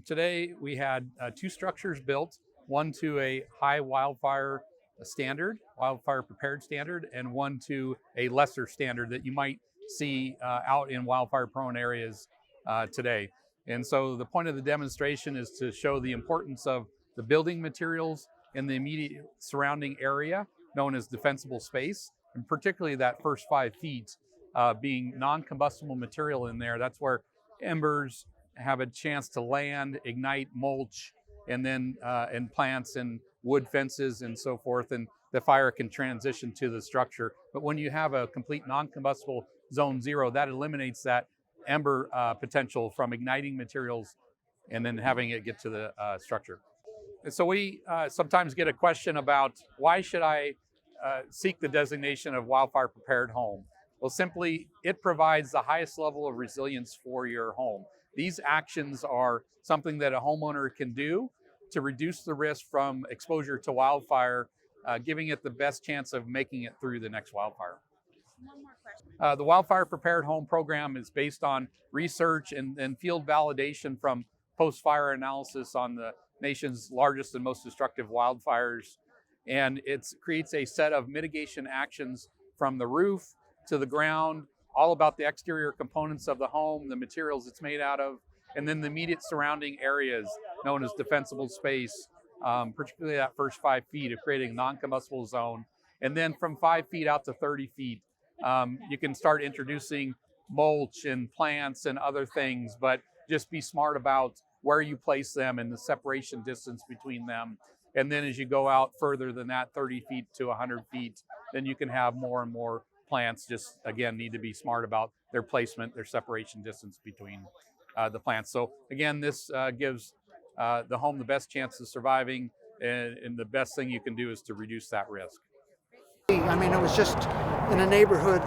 today we had two structures built, one to a high wildfire standard, wildfire prepared standard, and one to a lesser standard that you might see out in wildfire prone areas today. And so the point of the demonstration is to show the importance of the building materials in the immediate surrounding area, known as defensible space, and particularly that first 5 feet being non-combustible material in there. That's where embers have a chance to land, ignite, mulch, and then and plants and wood fences and so forth, and the fire can transition to the structure. But when you have a complete non-combustible zone 0, that eliminates that ember potential from igniting materials and then having it get to the structure. And so we sometimes get a question about, why should I seek the designation of wildfire prepared home? Well, simply, it provides the highest level of resilience for your home. These actions are something that a homeowner can do to reduce the risk from exposure to wildfire, giving it the best chance of making it through the next wildfire. One more question. The Wildfire Prepared Home program is based on research and field validation from post-fire analysis on the nation's largest and most destructive wildfires. And it creates a set of mitigation actions from the roof to the ground, all about the exterior components of the home, the materials it's made out of, and then the immediate surrounding areas known as defensible space, particularly that first 5 feet of creating a non-combustible zone. And then from 5 feet out to 30 feet, you can start introducing mulch and plants and other things, but just be smart about where you place them and the separation distance between them. And then as you go out further than that, 30 feet to 100 feet, then you can have more and more plants. Just, again, need to be smart about their placement, their separation distance between the plants. So again, this gives the home the best chance of surviving, and the best thing you can do is to reduce that risk. I mean, it was just in a neighborhood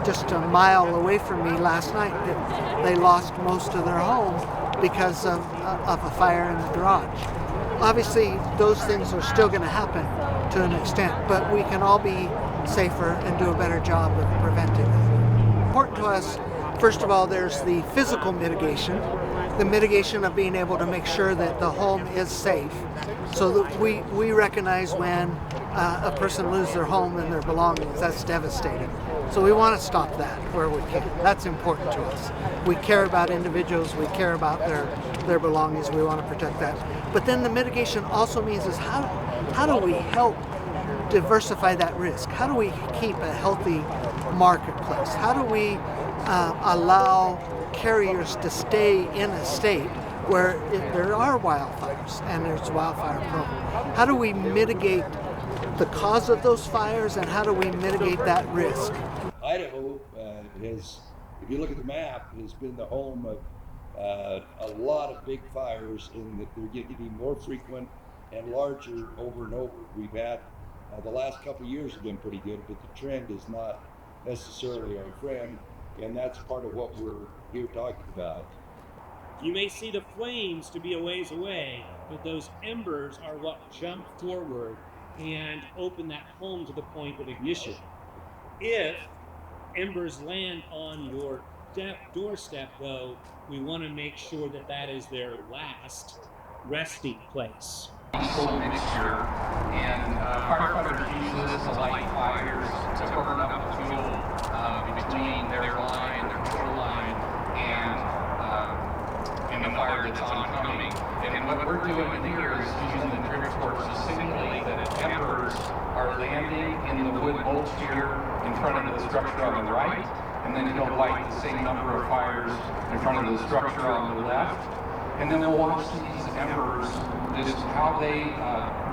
just a mile away from me last night that they lost most of their home because of a fire in the garage. Obviously, those things are still going to happen to an extent, but we can all be safer and do a better job of preventing them. Important to us, first of all, there's the physical mitigation, the mitigation of being able to make sure that the home is safe, so that we recognize when a person loses their home and their belongings. That's devastating. So we want to stop that where we can. That's important to us. We care about individuals, we care about their belongings, we want to protect that. But then the mitigation also means is how do we help diversify that risk? How do we keep a healthy marketplace? How do we allow carriers to stay in a state where there are wildfires and there's wildfire prone? How do we mitigate the cause of those fires, and how do we mitigate that risk? Idaho has, if you look at the map, has been the home of a lot of big fires, and that they're getting more frequent and larger over and over. We've had the last couple of years have been pretty good, but the trend is not necessarily our friend, and that's part of what we're here talking about. You may see the flames to be a ways away, but those embers are what jump forward and open that home to the point of ignition. If embers land on your doorstep, though, we want to make sure that that is their last resting place. Diesel mixture, and firefighters use this to light fires, to burn up the fuel between their line, their control line, and the fire that's oncoming. And what we're doing here is using the trigger torch to simulate that embers are landing in the wood mulch here in front of the structure on the right, and then you'll light the same number of fires in front of the structure on the left. And then we'll watch these embers, just how they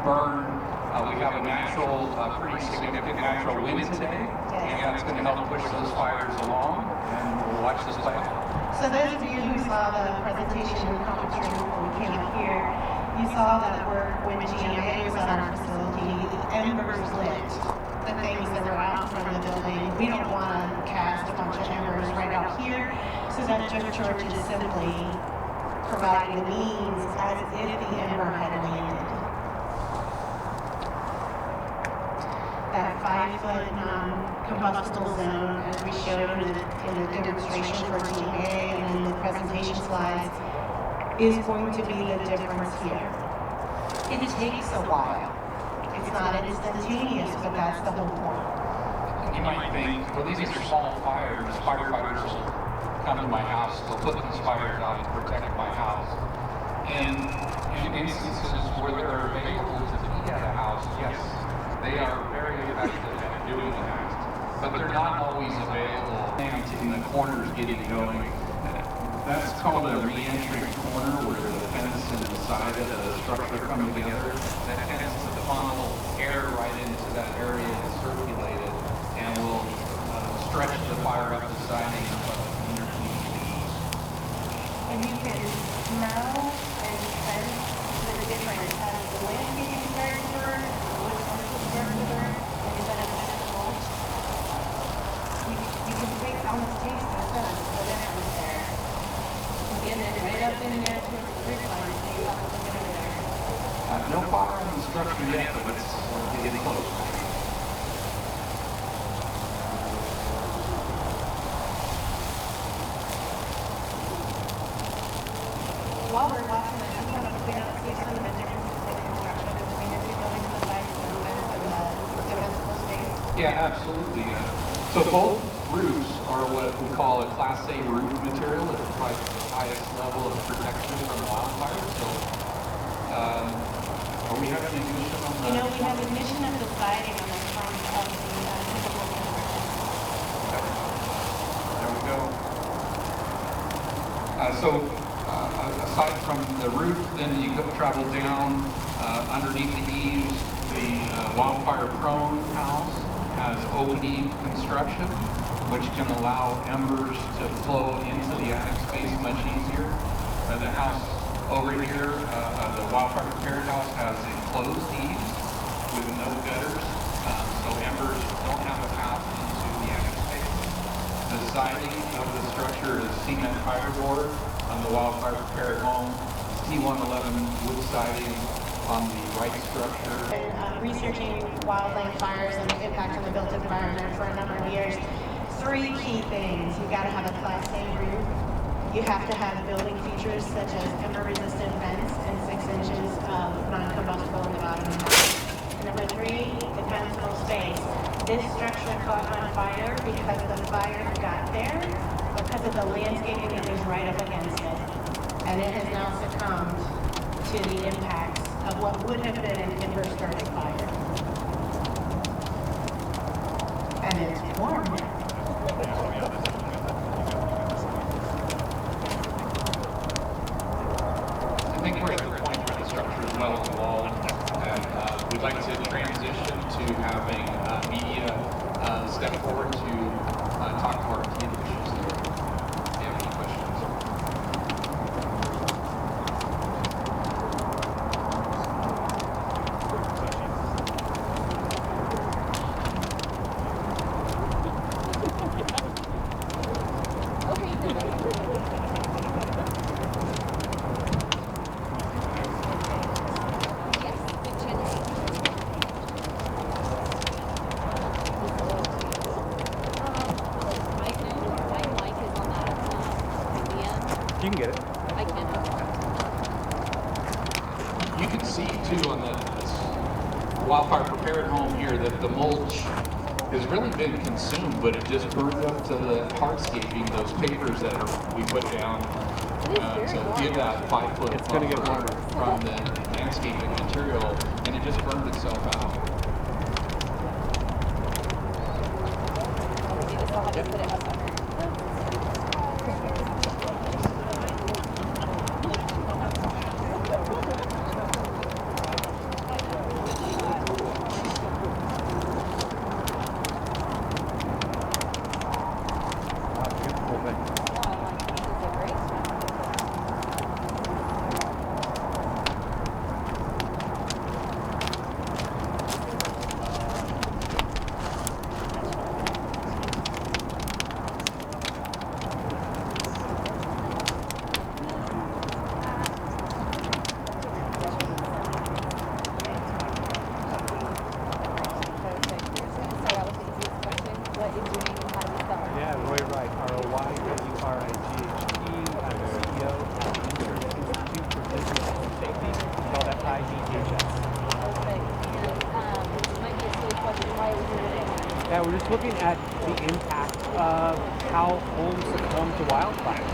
burn. We have a natural, pretty significant natural wind today, and that's going to help push those fires along, and we'll watch this play out. So those of you who saw the presentation in the conference room when we came up here, you saw that when GMA was at our facility, the embers lit the things that were out in front of the building. We don't want to cast a bunch of embers right out here, so that trigger torch is simply providing the means as if the ember had landed. That 5-foot non-combustible zone, as we showed in the demonstration for GMA and in the presentation slides, is going to be the difference here. It takes a while. It's not instantaneous, but that's the whole point. You might think, well, these are small fires. Firefighters will come to my house. They'll put these fires out to protect my house. And in instances where they're available to be at a house, yes, they are very effective at doing that. But they're not always available in the corners getting going. That's called a re-entry corner, where the fence and the side of the structure come together. That tends to funnel air right into that area and circulate it, and will stretch the fire up the siding underneath the eaves. And you can smell and sense the difference as the landscaping starts to burn, the wood starts to burn, and you better mulch. You can almost taste the sun, the difference there. Get it right up in there to the tree line, so you have to look over there. No fire on the structure yet, but it's getting close. While we're watching it, I just want to clear up, see some of the differences in construction between the two buildings on the side, and the municipal space. Yeah, absolutely. So both roofs are what we call a Class A roof material. It provides the highest level of protection from wildfire. So, are we having an ignition on the? You know, we have ignition of the siding on the front of the typical construction. There we go. Aside from the roof, then you go travel down underneath the eaves. The wildfire-prone house has open eave construction, which can allow embers to flow into the attic space much easier. The house over here, the wildfire prepared house, has enclosed eaves with no gutters, so embers don't have a path into the attic space. The siding of the structure is cement fiberboard on the wildfire prepared home, T111 wood siding on the right structure. Been researching wildland fires and the impact on the built environment for a number of years. Three key things. You've got to have a Class A roof. You have to have building features such as ember-resistant vents and 6 inches of non-combustible in the bottom of the house. And number 3, defensible space. This structure caught on fire because the fire got there because of the landscaping that was right up against it. And it has now succumbed to the impacts of what would have been an ember-started fire. And it's warm now. I think we're at the point where the structure is well involved, and we'd like to transition to having media step forward to talk to our key officials here. If you have any questions. You can get it. I can. You can see too on this wildfire prepared home here that the mulch has really been consumed, but it just burned up to the hardscaping, those papers that we put down to give that 5-foot It's gonna get warmer. from the landscaping material, and it just burned itself out. We just have to put it up. IBHS. Okay. And might be a silly question. Why are we here today? Yeah, we're just looking at the impact of how homes succumb to wildfire.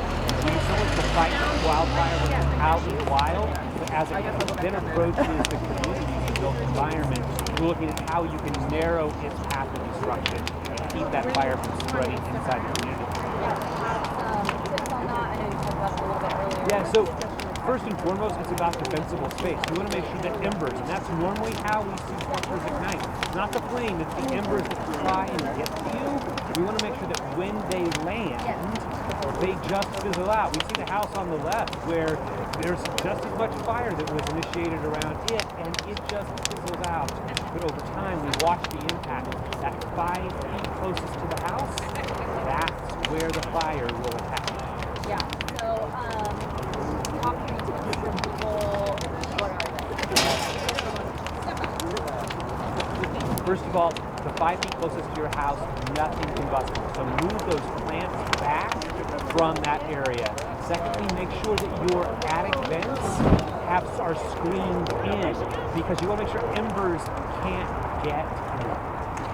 We use so much to fight wildfire when it's out in the wild, but as it then approaches the community-built environment, we're looking at how you can narrow its path of destruction and keep that fire from spreading inside the community. Tips on that. I know you talked about it a little bit earlier. Yeah, so first and foremost, it's about defensible space. We want to make sure that embers, and that's normally how we see structures ignite. It's not the flame, it's the embers that try and get to you. We want to make sure that when they land, they just fizzle out. We see the house on the left where there's just as much fire that was initiated around it, and it just fizzles out. But over time, we watch the impact. That 5 feet closest to the house, that's where the fire will attack. Yeah. So, top 3 tips for people. What are they? First of all, the 5 feet closest to your house, nothing combustible. So move those plants back from that area. Secondly, make sure that your attic vents are screened in because you want to make sure embers can't get in.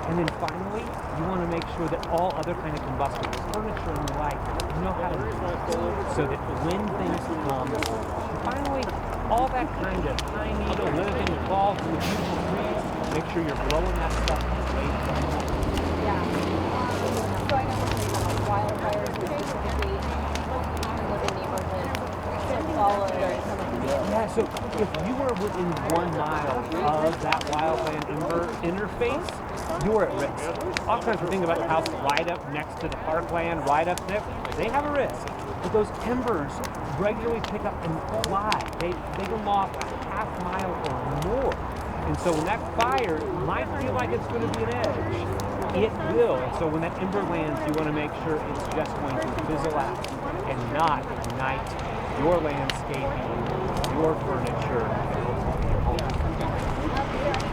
And then finally, you want to make sure that all other kind of combustible furniture and the like, you know how to do it so that when things come. And finally, all that kind of pine needle and other things that fall from the beautiful trees, make sure you're blowing that stuff away from you. Yeah. So I know we're talking about wildfires specifically. Live in neighborhoods should follow some of these. Yeah, so if you were within 1 mile of that wildland interface, you're at risk. Oftentimes we're thinking about the house right up next to the parkland, right up there. They have a risk. But those embers regularly pick up and fly. They go off a half mile or more. And so when that fire might feel like it's going to be an edge, it will. And so when that ember lands, you want to make sure it's just going to fizzle out and not ignite your landscaping, your furniture,